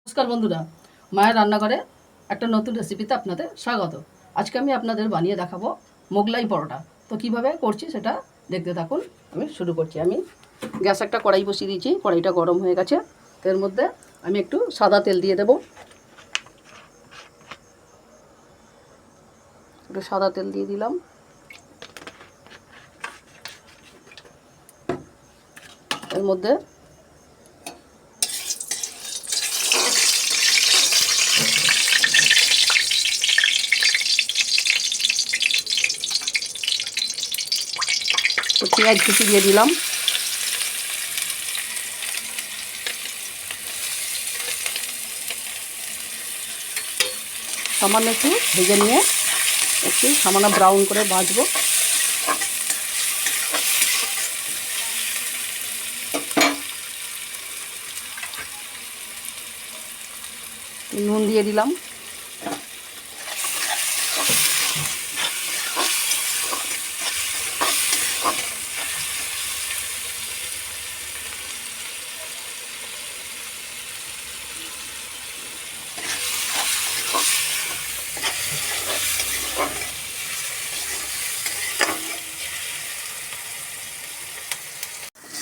নমস্কার বন্ধুরা, মায়ের রান্নাঘরে একটা নতুন রেসিপিতে আপনাদের স্বাগত। আজকে আমি আপনাদের বানিয়ে দেখাবো মোগলাই পরোটা। তো কিভাবে করছি সেটা দেখতে থাকুন। আমি শুরু করছি। আমি গ্যাস একটা কড়াই বসিয়ে দিয়েছি, কড়াইটা গরম হয়ে গেছে। তো এর মধ্যে আমি একটু সাদা তেল দিয়ে দেব। একটু সাদা তেল দিয়ে দিলাম। এর মধ্যে পেঁয়াজ কুচি দিয়ে দিলাম। সামান্য একটু ভেজে নিয়ে একটু সামান্য ব্রাউন করে ভাজবো। নুন দিয়ে দিলাম।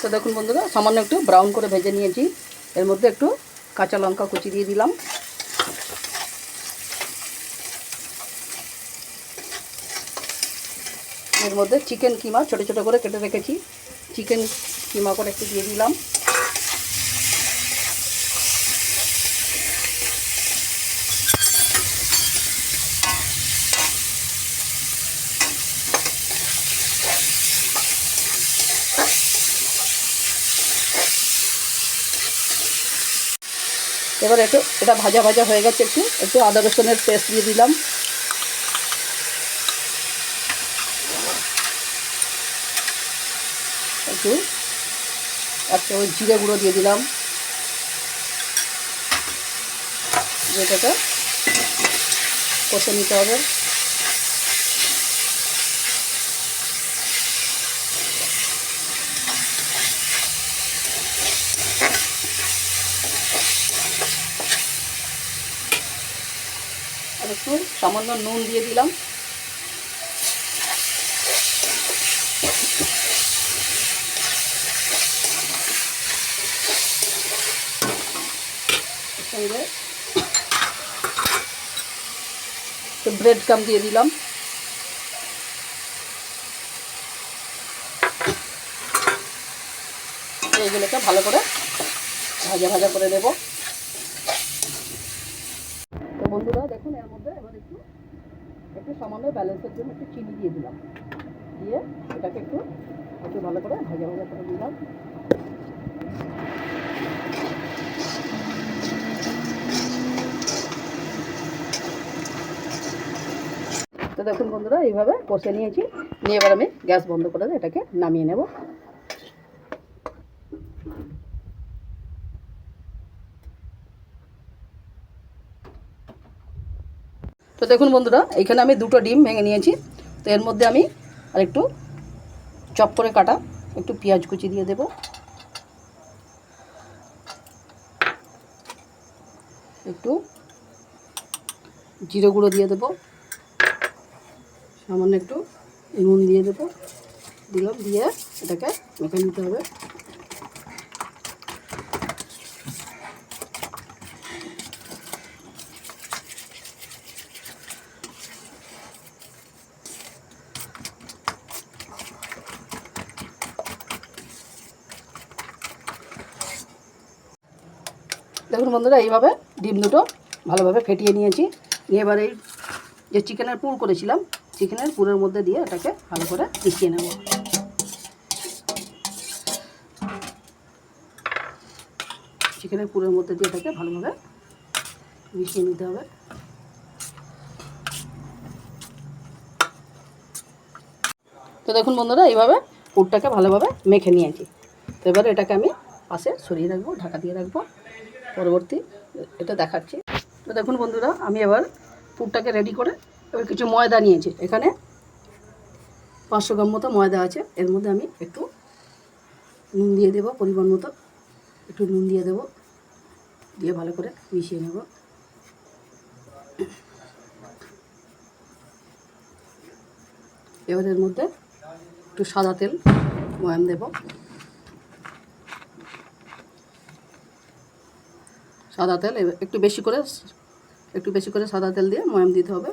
তো দেখুন বন্ধুরা, সামান্য একটু ব্রাউন করে ভেজে নিয়েছি। এর মধ্যে একটু কাঁচা লঙ্কা কুচি দিয়ে দিলাম। এর মধ্যে চিকেন কিমা ছোটো ছোটো করে কেটে রেখেছি, চিকেন কিমা করে একটু দিয়ে দিলাম। এবার এটা ভাজা ভাজা হয়ে গেছে। একটু একটু আদা রসুনের পেস্ট দিয়ে দিলাম। একটু একটা ওই জিরে গুঁড়ো দিয়ে দিলাম। যেটাকে কষে নিতে হবে। আর একটু সামান্য নুন দিয়ে দিলাম। সঙ্গে একটু ব্রেড ক্রাম্ব দিয়ে দিলাম। এইগুলোকে ভালো করে ভাজা ভাজা করে দেব। তো বন্ধুরা দেখুন, এর মধ্যে এবার একটু একটু সামান্য ব্যালেন্সের জন্য একটু চিনি দিয়ে দিলাম। দিয়ে এটাকে একটু একটু ভালো করে ভাজা ভাজা করে দিলাম। তো দেখুন বন্ধুরা, এইভাবে কষে নিয়েছি। নিয়ে এবার আমি গ্যাস বন্ধ করে এটাকে নামিয়ে নেব। তো দেখুন বন্ধুরা, এইখানে আমি দুটো ডিম ভেঙে নিয়েছি। তো এর মধ্যে আমি আর একটু চপ করে কাটা একটু পেঁয়াজ কুচি দিয়ে দেব। একটু জিরে গুঁড়ো দিয়ে দেব। সামান্য একটু নুন দিয়ে দেব। দিলাম, দিয়ে এটাকে মেখে নিতে হবে। দেখুন বন্ধুরা, এইভাবে ডিম দুটো ভালোভাবে ফেটিয়ে নিয়েছি। নিয়ে এবার এই যে চিকেনের পুর করেছিলাম, চিকেনের পুরের মধ্যে দিয়ে এটাকে ভালো করে মিশিয়ে নেব। চিকেনের পুরের মধ্যে দিয়ে এটাকে ভালোভাবে মিশিয়ে নিতে হবে। তো দেখুন বন্ধুরা, এইভাবে পুরটাকে ভালোভাবে মেখে নিয়েছি। তো এবার এটাকে আমি পাশে সরিয়ে রাখবো, ঢাকা দিয়ে রাখবো। পরবর্তী এটা দেখাচ্ছি। তো দেখুন বন্ধুরা, আমি এবার পুরটাকে রেডি করে এবার কিছু ময়দা নিয়েছি। এখানে 500 গ্রাম মতো ময়দা আছে। এর মধ্যে আমি একটু নুন দিয়ে দেবো, পরিমাণ মতো একটু নুন দিয়ে দেবো। দিয়ে ভালো করে মিশিয়ে নেব। এবার এর মধ্যে একটু সাদা তেল ময়াম দেব। সাদা তেল একটু বেশি করে সাদা তেল দিয়ে ময়াম দিতে হবে।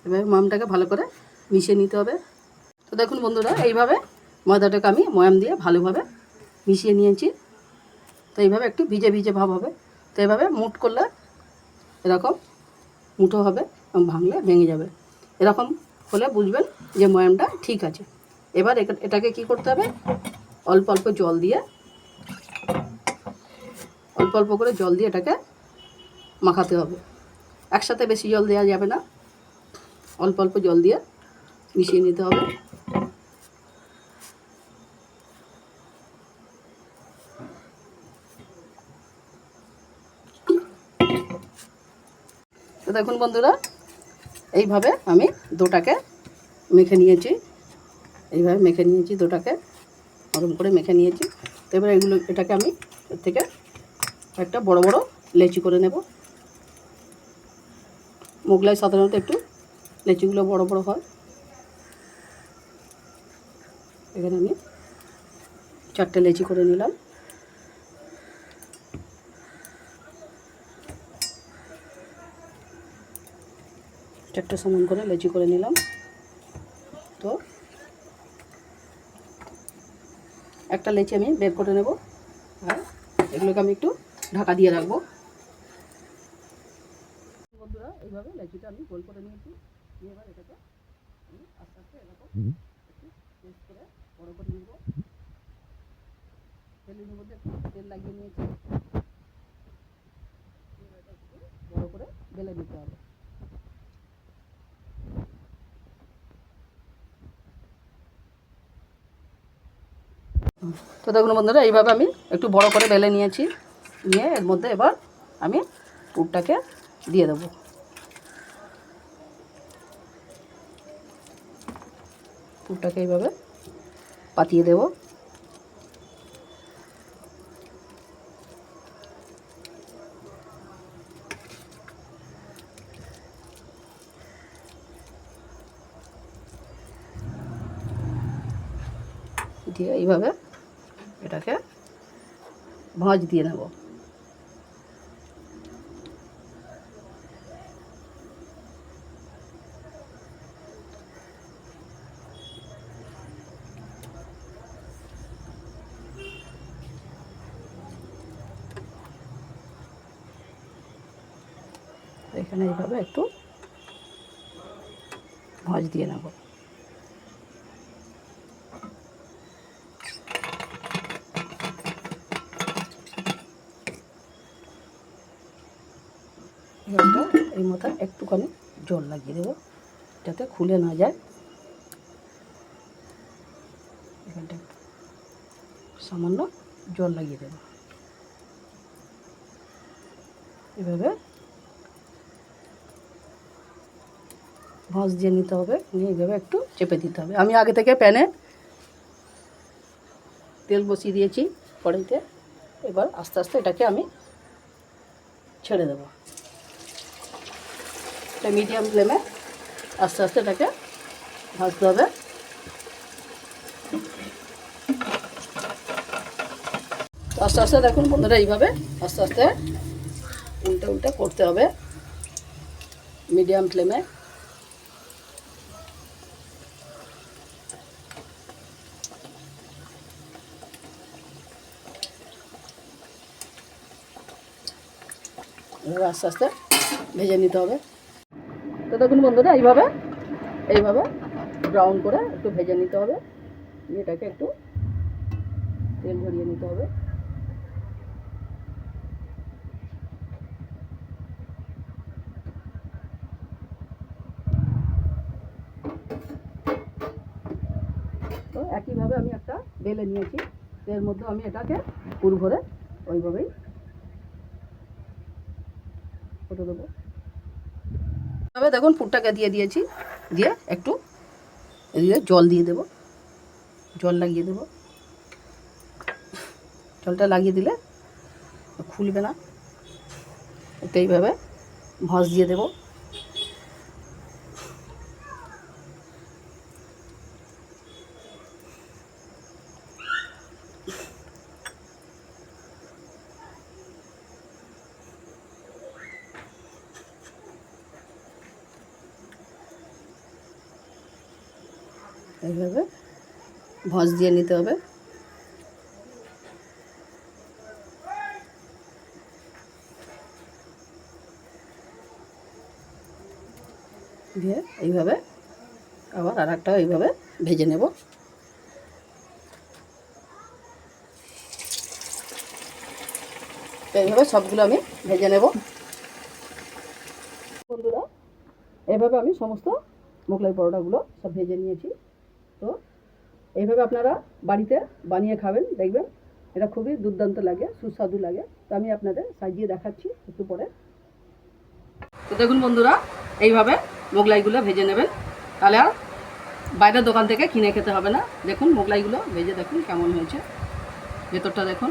এবার ময়ামটাকে ভালো করে মিশিয়ে নিতে হবে। তো দেখুন বন্ধুরা, এইভাবে ময়দাটাকে আমি ময়াম দিয়ে ভালোভাবে মিশিয়ে নিয়েছি। তো এইভাবে একটু ভিজে ভিজে ভাব হবে। তো এইভাবে মুট করলে এরকম মুঠো হবে এবং ভাঙলে ভেঙে যাবে। এরকম হলে বুঝবেন যে ময়ামটা ঠিক আছে। এবার এটাকে কি করতে হবে, অল্প অল্প করে জল দিয়ে এটাকে মাখাতে হবে। একসাথে বেশি জল দেওয়া যাবে না, অল্প অল্প জল দিয়ে মিশিয়ে নিতে হবে। তো দেখুন বন্ধুরা, এইভাবে আমি ডোটাকে মেখে নিয়েছি। ডোটাকে নরম করে মেখে নিয়েছি। তো এবার এটাকে আমি এর থেকে একটা বড় বড় লেচি করে নেব। মোগলাই সাধারণত একটু লেচিগুলো বড় বড় হয়। এখানে আমি 4টে লেচি করে নিলাম। চারটে সমান করে লেচি করে নিলাম। তো একটা লেচি আমি বের করে নেব আর এগুলোকে আমি একটু ঢাকা দিয়ে রাখবো। বন্ধুরা, এইভাবে লেচিটা আমি গোল করে নিয়েছি। এবার এটাকে আমি আস্তে আস্তে এরকম একটু পেস্ট করে বড় করে নেব। তেলের মধ্যে একটু তেল লাগিয়ে নিয়েছি। বড় করে বেলে নিতে হবে। তো দেখুন বন্ধুরা, এইভাবে আমি একটু বড় করে বেলে নিয়েছি। নিয়ে এর মধ্যে এবার আমি পুরটাকে দিয়ে দেবো। পুরটাকে এইভাবে পাতিয়ে দেব। দিয়ে এইভাবে এটাকে ভাঁজ দিয়ে নেব। এখানে এইভাবে একটু ভাঁজ দিয়ে নেব। এবারটা এই মাথায় একটুখানি জল লাগিয়ে দেবো যাতে খুলে না যায়। এখানটা একটু সামান্য জল লাগিয়ে দেবো। এভাবে ভাঁজ দিয়ে নিতে হবে। নিয়ে এইভাবে একটু চেপে দিতে হবে। আমি আগে থেকে প্যানে তেল বসিয়ে দিয়েছি কড়াইতে। এবার আস্তে আস্তে এটাকে আমি ছেড়ে দেবো। এটা মিডিয়াম ফ্লেমে আস্তে আস্তে এটাকে ভাজতে হবে। তো আস্তে আস্তে দেখুন বন্ধুরা, এইভাবে আস্তে আস্তে উল্টে উল্টে করতে হবে মিডিয়াম ফ্লেমে। এভাবে আস্তে আস্তে ভেজে নিতে হবে। তো দেখুন বন্ধুরা, এইভাবে ব্রাউন করে একটু ভেজে নিতে হবে। এটাকে একটু তেল ঝরিয়ে নিতে হবে। তো একইভাবে আমি একটা বেলে নিয়েছি। এর মধ্যে আমি এটাকে পুর ভরে ওইভাবেই করে দেবো। তবে দেখুন পুরটাকে দিয়ে দিয়েছি। দিয়ে একটু এদিকে জল দিয়ে দেবো, জল লাগিয়ে দেবো। জলটা লাগিয়ে দিলে ফুলবে না। এটা এইভাবে ভাঁজ দিয়ে দেব। এইভাবে ভাঁজ দিয়ে নিতে হবে। দিয়ে এইভাবে আবার আর একটা এইভাবে ভেজে নেব। এইভাবে সবগুলো আমি ভেজে নেব। বন্ধুরা, এইভাবে আমি সমস্ত মোগলাই পরোটাগুলো সব ভেজে নিয়েছি। তো এইভাবে আপনারা বাড়িতে বানিয়ে খাবেন, দেখবেন এটা খুবই দুর্দান্ত লাগে, সুস্বাদু লাগে। তো আমি আপনাদের সাজিয়ে দেখাচ্ছি একটু পরে। তো দেখুন বন্ধুরা, এইভাবে মোগলাইগুলো ভেজে নেবেন, তাহলে আর বাইরের দোকান থেকে কিনে খেতে হবে না। দেখুন মোগলাইগুলো ভেজে দেখুন কেমন হয়েছে, ভেতরটা দেখুন।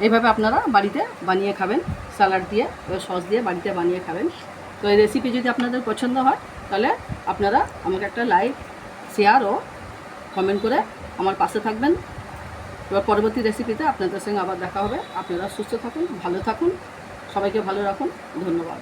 এইভাবে আপনারা বাড়িতে বানিয়ে খাবেন, স্যালাড দিয়ে, সস দিয়ে বাড়িতে বানিয়ে খাবেন। তো এই রেসিপি যদি আপনাদের পছন্দ হয় তাহলে আপনারা আমাকে একটা লাইক, শেয়ার ও কমেন্ট করে আমার পাশে থাকবেন। এবার পরবর্তী রেসিপিতে আপনাদের সঙ্গে আবার দেখা হবে। আপনারা সুস্থ থাকুন, ভালো থাকুন, সবাইকে ভালো রাখুন। ধন্যবাদ।